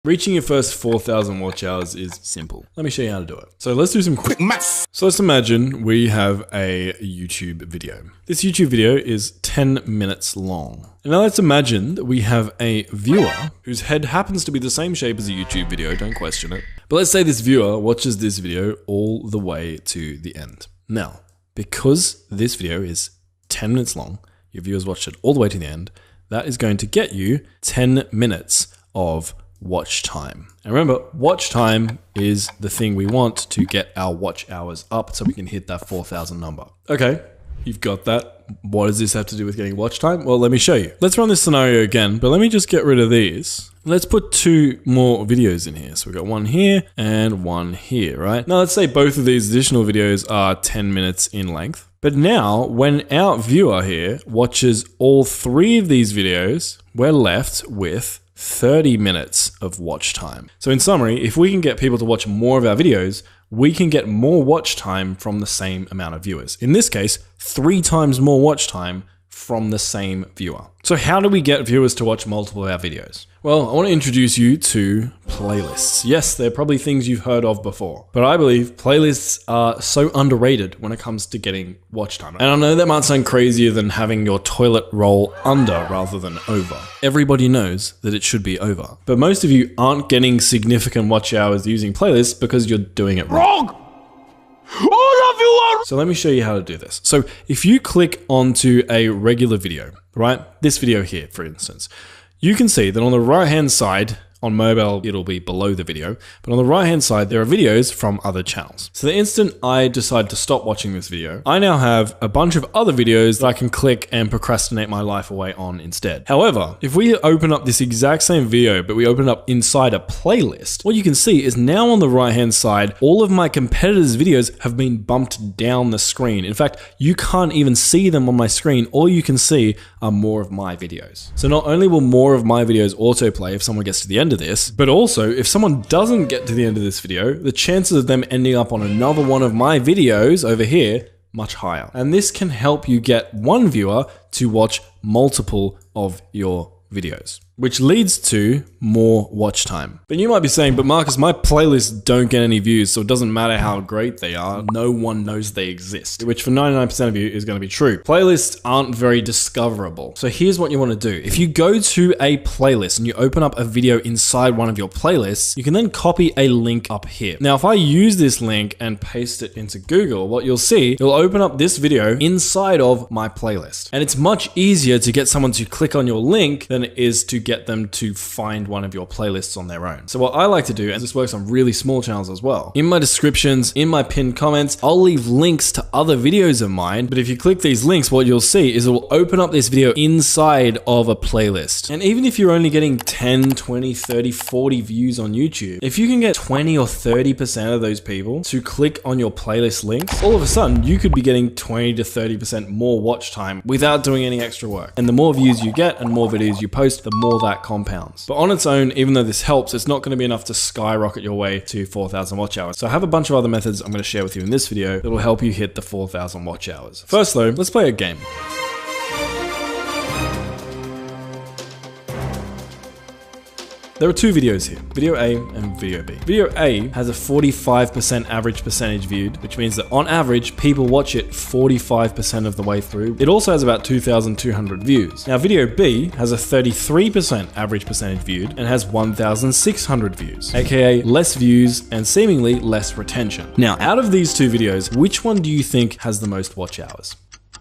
Reaching your first 4,000 watch hours is simple. Let me show you how to do it. So let's do some quick maths. So let's imagine we have a YouTube video. This YouTube video is 10 minutes long. And now let's imagine that we have a viewer whose head happens to be the same shape as a YouTube video, don't question it. But let's say this viewer watches this video all the way to the end. Now, because this video is 10 minutes long, your viewers watched it all the way to the end, that is going to get you 10 minutes of watch time. And remember, watch time is the thing we want to get our watch hours up so we can hit that 4,000 number. Okay, you've got that. What does this have to do with getting watch time? Well, let me show you. Let's run this scenario again, but let me just get rid of these. Let's put 2 more videos in here. So we've got one here and one here, right? Now let's say both of these additional videos are 10 minutes in length. But now when our viewer here watches all 3 of these videos, we're left with 30 minutes of watch time. So in summary, if we can get people to watch more of our videos, we can get more watch time from the same amount of viewers. In this case, 3 times more watch time from the same viewer. So how do we get viewers to watch multiple of our videos? Well, I want to introduce you to playlists. Yes, they're probably things you've heard of before, but I believe playlists are so underrated when it comes to getting watch time. And I know that might sound crazier than having your toilet roll under rather than over. Everybody knows that it should be over, but most of you aren't getting significant watch hours using playlists because you're doing it wrong. All of you are! So let me show you how to do this. So if you click onto a regular video, right? This video here, for instance, you can see that on the right-hand side, on mobile, it'll be below the video, but on the right-hand side, there are videos from other channels. So the instant I decide to stop watching this video, I now have a bunch of other videos that I can click and procrastinate my life away on instead. However, if we open up this exact same video, but we open it up inside a playlist, what you can see is now on the right-hand side, all of my competitors' videos have been bumped down the screen. In fact, you can't even see them on my screen. All you can see are more of my videos. So not only will more of my videos autoplay if someone gets to the end of this, but also if someone doesn't get to the end of this video, the chances of them ending up on another one of my videos over here, much higher. And this can help you get one viewer to watch multiple of your videos, which leads to more watch time. But you might be saying, but Marcus, my playlists don't get any views, so it doesn't matter how great they are. No one knows they exist, which for 99% of you is going to be true. Playlists aren't very discoverable. So here's what you want to do. If you go to a playlist and you open up a video inside one of your playlists, you can then copy a link up here. Now, if I use this link and paste it into Google, what you'll see, it'll open up this video inside of my playlist. And it's much easier to get someone to click on your link than it is to get them to find one of your playlists on their own. So what I like to do, and this works on really small channels as well, in my descriptions, in my pinned comments, I'll leave links to other videos of mine. But if you click these links, what you'll see is it will open up this video inside of a playlist. And even if you're only getting 10, 20, 30, 40 views on YouTube, if you can get 20 or 30% of those people to click on your playlist links, all of a sudden you could be getting 20 to 30% more watch time without doing any extra work. And the more views you get and more videos you post, the more that compounds. But on its own, even though this helps, it's not going to be enough to skyrocket your way to 4,000 watch hours. So I have a bunch of other methods I'm going to share with you in this video that will help you hit the 4,000 watch hours. First though, let's play a game. There are 2 videos here, video A and video B. Video A has a 45% average percentage viewed, which means that on average, people watch it 45% of the way through. It also has about 2,200 views. Now video B has a 33% average percentage viewed and has 1,600 views, aka less views and seemingly less retention. Now out of these 2 videos, which one do you think has the most watch hours?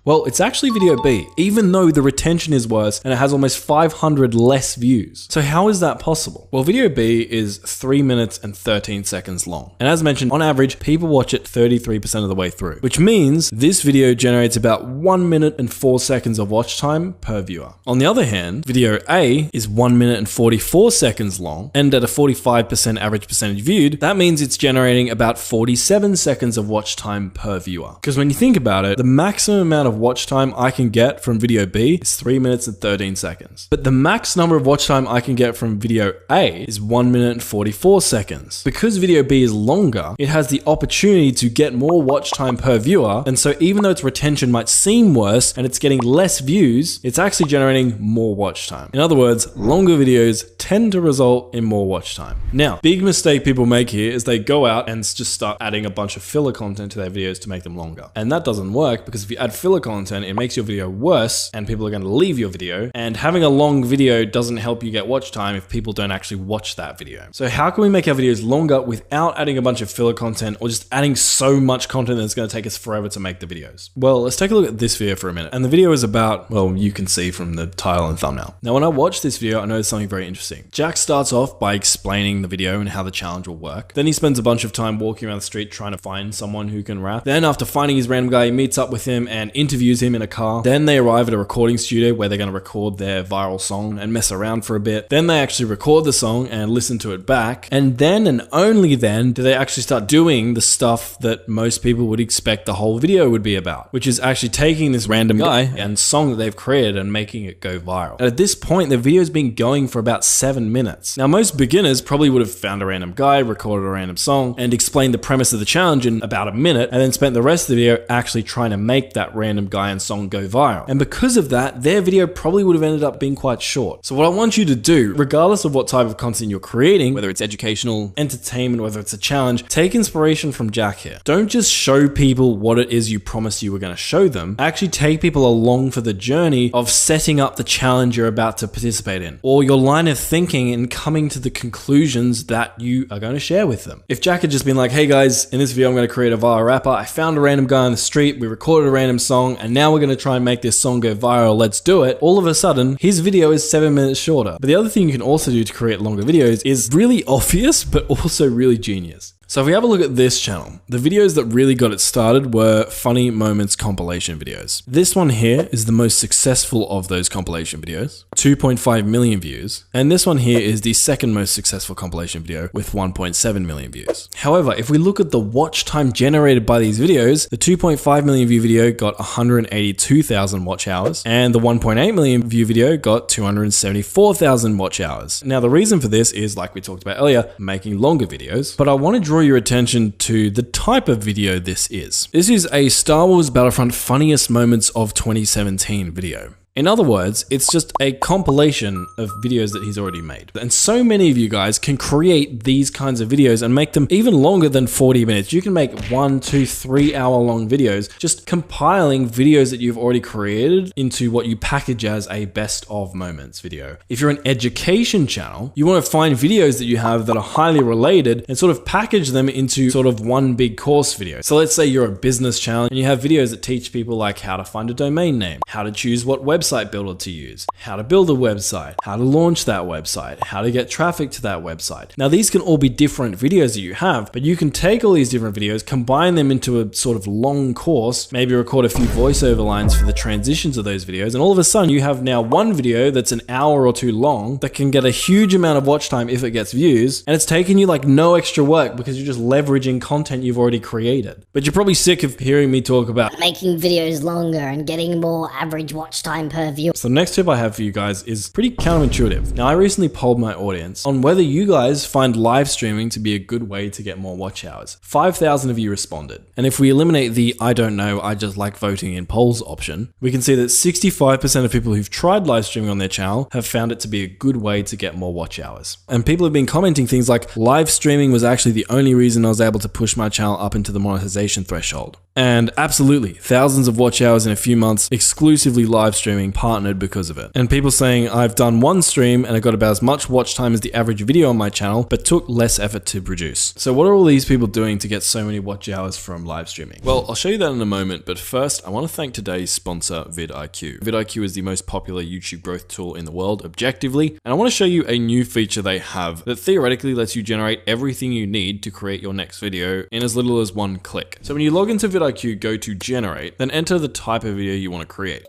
Well, it's actually video B, even though the retention is worse and it has almost 500 less views. So how is that possible? Well, video B is 3 minutes and 13 seconds long. And as mentioned, on average, people watch it 33% of the way through, which means this video generates about 1 minute and 4 seconds of watch time per viewer. On the other hand, video A is 1 minute and 44 seconds long, and at a 45% average percentage viewed, that means it's generating about 47 seconds of watch time per viewer. Because when you think about it, the maximum amount of of watch time I can get from video B is 3 minutes and 13 seconds. But the max number of watch time I can get from video A is 1 minute and 44 seconds. Because video B is longer, it has the opportunity to get more watch time per viewer, and so even though its retention might seem worse and it's getting less views, it's actually generating more watch time. In other words, longer videos tend to result in more watch time. Now, big mistake people make here is they go out and just start adding a bunch of filler content to their videos to make them longer. And that doesn't work, because if you add filler content, it makes your video worse and people are going to leave your video. And having a long video doesn't help you get watch time if people don't actually watch that video. So how can we make our videos longer without adding a bunch of filler content or just adding so much content that it's going to take us forever to make the videos? Well, let's take a look at this video for a minute. And the video is about, well, you can see from the title and thumbnail. Now, when I watched this video, I noticed something very interesting. Jack starts off by explaining the video and how the challenge will work. Then he spends a bunch of time walking around the street trying to find someone who can rap. Then after finding his random guy, he meets up with him and interviews him in a car. Then they arrive at a recording studio where they're going to record their viral song and mess around for a bit. Then they actually record the song and listen to it back. And then and only then do they actually start doing the stuff that most people would expect the whole video would be about, which is actually taking this random guy and song that they've created and making it go viral. And at this point, the video's been going for about 7 minutes. Now, most beginners probably would have found a random guy, recorded a random song, and explained the premise of the challenge in about a minute, and then spent the rest of the video actually trying to make that random guy and song go viral. And because of that, their video probably would have ended up being quite short. So what I want you to do, regardless of what type of content you're creating, whether it's educational, entertainment, whether it's a challenge, take inspiration from Jack here. Don't just show people what it is you promised you were going to show them. Actually take people along for the journey of setting up the challenge you're about to participate in, or your line of thinking and coming to the conclusions that you are going to share with them. If Jack had just been like, hey guys, in this video I'm going to create a viral rapper, I found a random guy on the street, we recorded a random song, and now we're going to try and make this song go viral, let's do it. All of a sudden, his video is 7 minutes shorter. But the other thing you can also do to create longer videos is really obvious, but also really genius. So if we have a look at this channel, the videos that really got it started were funny moments compilation videos. This one here is the most successful of those compilation videos, 2.5 million views. And this one here is the second most successful compilation video with 1.7 million views. However, if we look at the watch time generated by these videos, the 2.5 million view video got 182,000 watch hours, and the 1.8 million view video got 274,000 watch hours. Now, the reason for this is, like we talked about earlier, making longer videos, but I want to draw your attention to the type of video this is. This is a Star Wars Battlefront funniest moments of 2017 video. In other words, it's just a compilation of videos that he's already made. And so many of you guys can create these kinds of videos and make them even longer than 40 minutes. You can make 1, 2, 3 hour long videos, just compiling videos that you've already created into what you package as a best of moments video. If you're an education channel, you want to find videos that you have that are highly related and sort of package them into sort of one big course video. So let's say you're a business channel and you have videos that teach people like how to find a domain name, how to choose what website builder to use, how to build a website, how to launch that website, how to get traffic to that website. Now, these can all be different videos that you have, but you can take all these different videos, combine them into a sort of long course, maybe record a few voiceover lines for the transitions of those videos, and all of a sudden you have now one video that's an hour or two long that can get a huge amount of watch time if it gets views, and it's taking you like no extra work because you're just leveraging content you've already created. But you're probably sick of hearing me talk about making videos longer and getting more average watch time per view. So the next tip I have for you guys is pretty counterintuitive. Now, I recently polled my audience on whether you guys find live streaming to be a good way to get more watch hours. 5,000 of you responded. And if we eliminate the I don't know, I just like voting in polls option, we can see that 65% of people who've tried live streaming on their channel have found it to be a good way to get more watch hours. And people have been commenting things like, live streaming was actually the only reason I was able to push my channel up into the monetization threshold. And absolutely, thousands of watch hours in a few months, exclusively live streaming, partnered because of it. And people saying, I've done one stream and I got about as much watch time as the average video on my channel, but took less effort to produce. So what are all these people doing to get so many watch hours from live streaming? Well, I'll show you that in a moment, but first, I want to thank today's sponsor, vidIQ. vidIQ is the most popular YouTube growth tool in the world, objectively, and I want to show you a new feature they have that theoretically lets you generate everything you need to create your next video in as little as one click. So when you log into vidIQ, go to generate, then enter the type of video you want to create.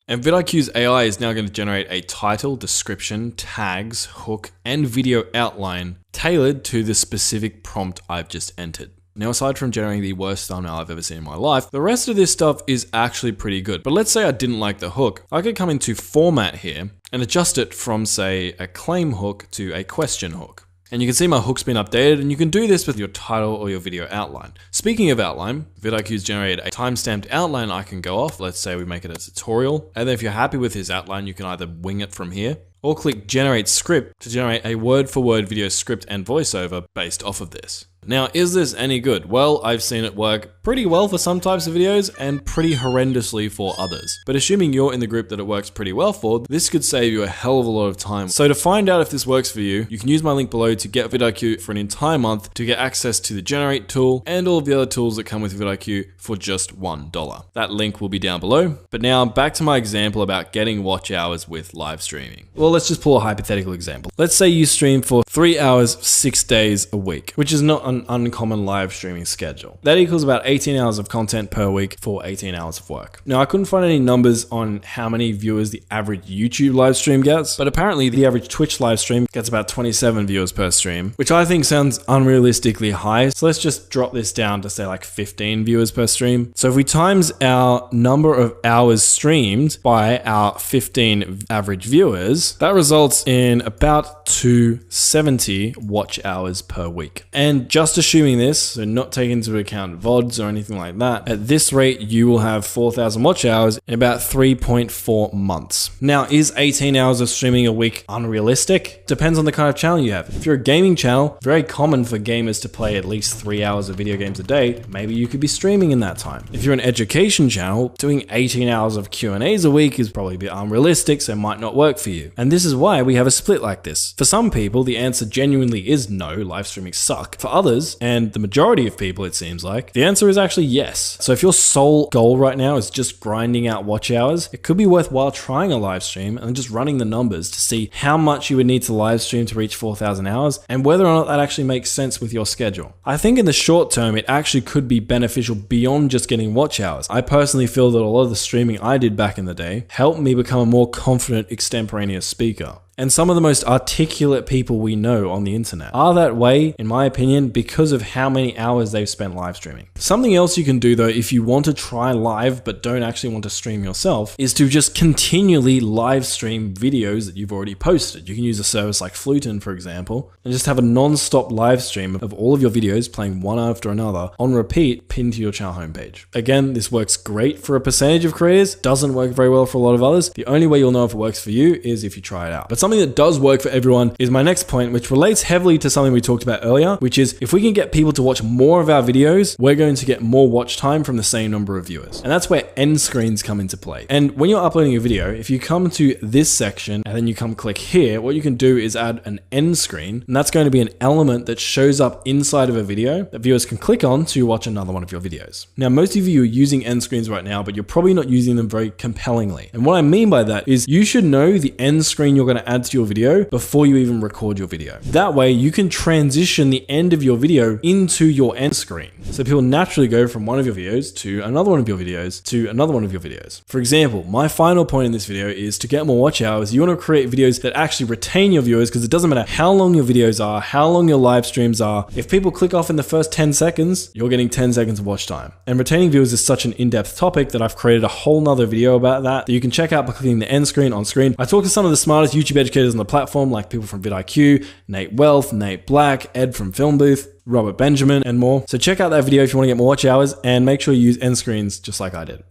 And vidIQ's AI is now going to generate a title, description, tags, hook, and video outline tailored to the specific prompt I've just entered. Now, aside from generating the worst thumbnail I've ever seen in my life, the rest of this stuff is actually pretty good. But let's say I didn't like the hook. I could come into format here and adjust it from, say, a claim hook to a question hook. And you can see my hook's been updated, and you can do this with your title or your video outline. Speaking of outline, vidIQ's generated a timestamped outline I can go off. Let's say we make it a tutorial. And then if you're happy with his outline, you can either wing it from here or click generate script to generate a word-for-word video script and voiceover based off of this. Now, is this any good? Well, I've seen it work pretty well for some types of videos and pretty horrendously for others. But assuming you're in the group that it works pretty well for, this could save you a hell of a lot of time. So to find out if this works for you, you can use my link below to get vidIQ for an entire month to get access to the generate tool and all of the other tools that come with vidIQ for just $1. That link will be down below. But now back to my example about getting watch hours with live streaming. Well, let's just pull a hypothetical example. Let's say you stream for 3 hours, 6 days a week, which is not an uncommon live streaming schedule. That equals about 18 hours of content per week for 18 hours of work. Now, I couldn't find any numbers on how many viewers the average YouTube live stream gets, but apparently the average Twitch live stream gets about 27 viewers per stream, which I think sounds unrealistically high. So let's just drop this down to say like 15 viewers per stream. So if we times our number of hours streamed by our 15 average viewers, that results in about 270 watch hours per week. And just assuming this, so not taking into account VODs or anything like that, at this rate, you will have 4,000 watch hours in about 3.4 months. Now, is 18 hours of streaming a week unrealistic? Depends on the kind of channel you have. If you're a gaming channel, very common for gamers to play at least 3 hours of video games a day. Maybe you could be streaming in that time. If you're an education channel, doing 18 hours of Q&As a week is probably a bit unrealistic, so it might not work for you. And this is why we have a split like this. For some people, the answer genuinely is no, live streaming suck. For others, and the majority of people it seems like, the answer is actually yes. So if your sole goal right now is just grinding out watch hours, it could be worthwhile trying a live stream and just running the numbers to see how much you would need to live stream to reach 4,000 hours and whether or not that actually makes sense with your schedule. I think in the short term, it actually could be beneficial beyond just getting watch hours. I personally feel that a lot of the streaming I did back in the day helped me become a more confident extemporaneous speaker. And some of the most articulate people we know on the internet are that way, in my opinion, because of how many hours they've spent live streaming. Something else you can do though, if you want to try live but don't actually want to stream yourself, is to just continually live stream videos that you've already posted. You can use a service like Fluten, for example, and just have a non-stop live stream of all of your videos playing one after another on repeat pinned to your channel homepage. Again, this works great for a percentage of creators, doesn't work very well for a lot of others. The only way you'll know if it works for you is if you try it out. But something that does work for everyone is my next point, which relates heavily to something we talked about earlier, which is if we can get people to watch more of our videos, we're going to get more watch time from the same number of viewers. And that's where end screens come into play. And when you're uploading a video, if you come to this section and then you come click here, what you can do is add an end screen, and that's going to be an element that shows up inside of a video that viewers can click on to watch another one of your videos. Now, most of you are using end screens right now, but you're probably not using them very compellingly. And what I mean by that is you should know the end screen you're going to add to your video before you even record your video. That way you can transition the end of your video into your end screen. So people naturally go from one of your videos to another one of your videos to another one of your videos. For example, my final point in this video is to get more watch hours, you want to create videos that actually retain your viewers, because it doesn't matter how long your videos are, how long your live streams are. If people click off in the first 10 seconds, you're getting 10 seconds of watch time. And retaining viewers is such an in-depth topic that I've created a whole nother video about that you can check out by clicking the end screen on screen. I talk to some of the smartest YouTube educators on the platform, like people from vidIQ, Nate Wealth, Nate Black, Ed from Film Booth, Robert Benjamin, and more. So check out that video if you want to get more watch hours, and make sure you use end screens just like I did.